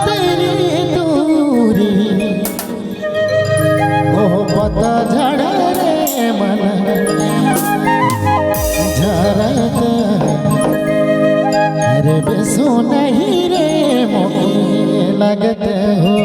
तेरी दूरी मोहब्बत झड़ रे मन झरत अरे बेसो नहीं रे मोहे लगत हो।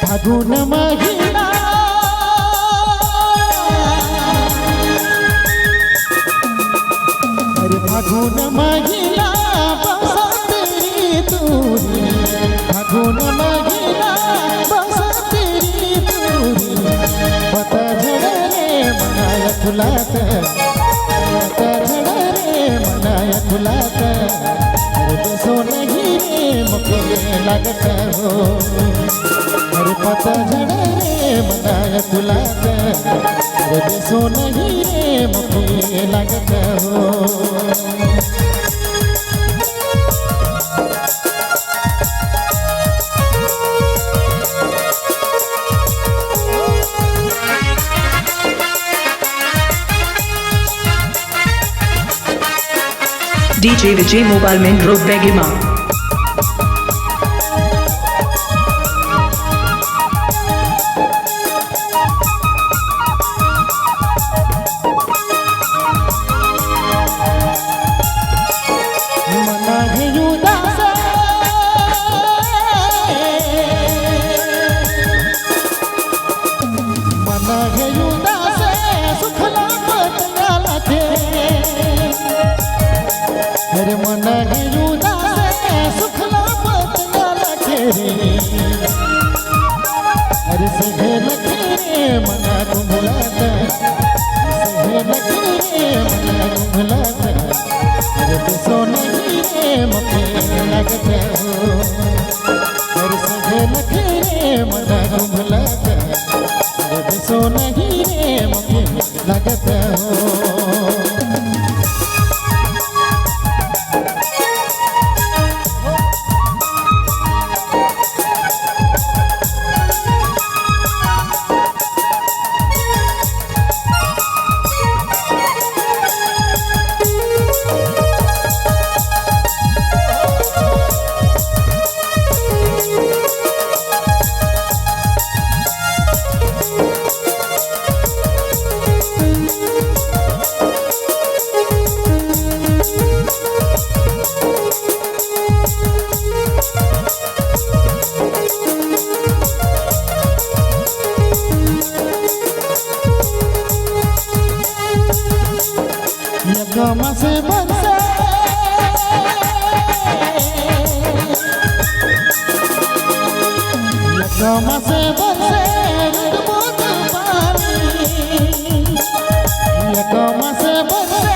फागुन महिना अरे फागुन महिना बसंत ऋतुरी फागुन महिना बसंत ऋतुरी पतझड़ रे मनाय फुलात पतझड़ रे मनाय फुलात अरे बेसो नहीं रे मुखे लगत हो। अरे पतझड़ रे मनाय फुलात अरे बेसो नहीं रे मुखे लगत हो। DJ Vijay Mobile Main Road Begima अरे मन युदा से सुखला पतना लखे रे अरे सहे लखे रे मना तुम्हलात सहे लखे रे मना तुम्हलात अरे बेसो नहीं रे मुखे लगत हो। अरे सहे लखे रे मना तुम्हलात अरे बेसो नहीं रे मुखे लगत हो। यकमा से बरसे यकमा से बरसे रुदबुद पानी यकमा से बरसे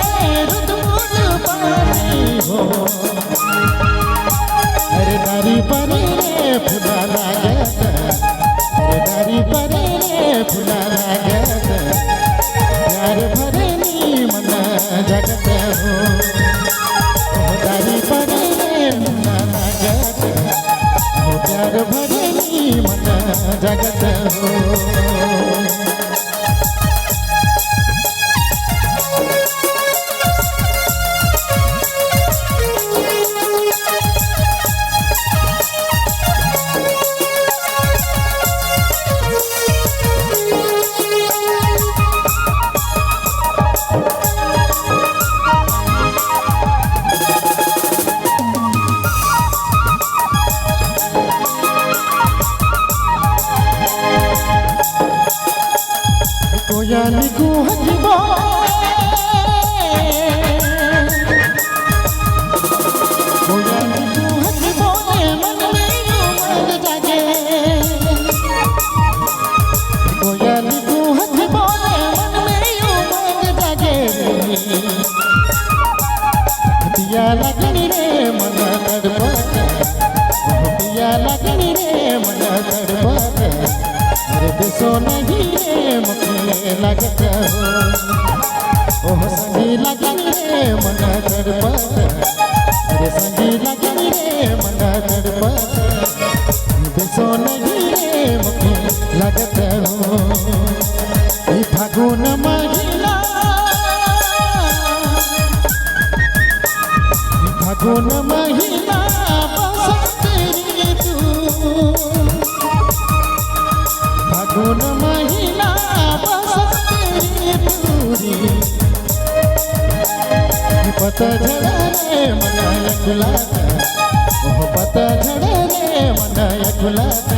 रुदबुद पानी हो। अरे दारी परी रे फुला लागत अरे दारी परी रे फुला लागत प्यार भरे मन जगत हो। दारी परे मन लगत हो प्यार भरे मन जगत हो। कोयली कुहकबो कोयली कुहकबो मन में उमंग जागे लगत हो ओह संगी लगनी रे मन तड़पत अरे संगी लगनी रे मन तड़पत बेसो नहीं रे मुखे लगत हो ई फागुन महिना फागुन महिना बसंत ऋतु फागुन महिना बसंत ऋतु पतझड़ रे मन गुलाब ओह पतझड़ रे मन गुलाब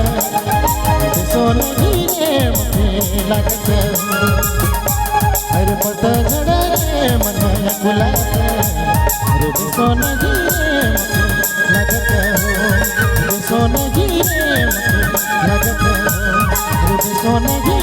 सोनगी रे मुझे लगत अरे पतझड़ रे मन गुलाब अरे सोनगी रे मुझे लगत हो सोनगी रे मुझे लगत हो अरे सोनगी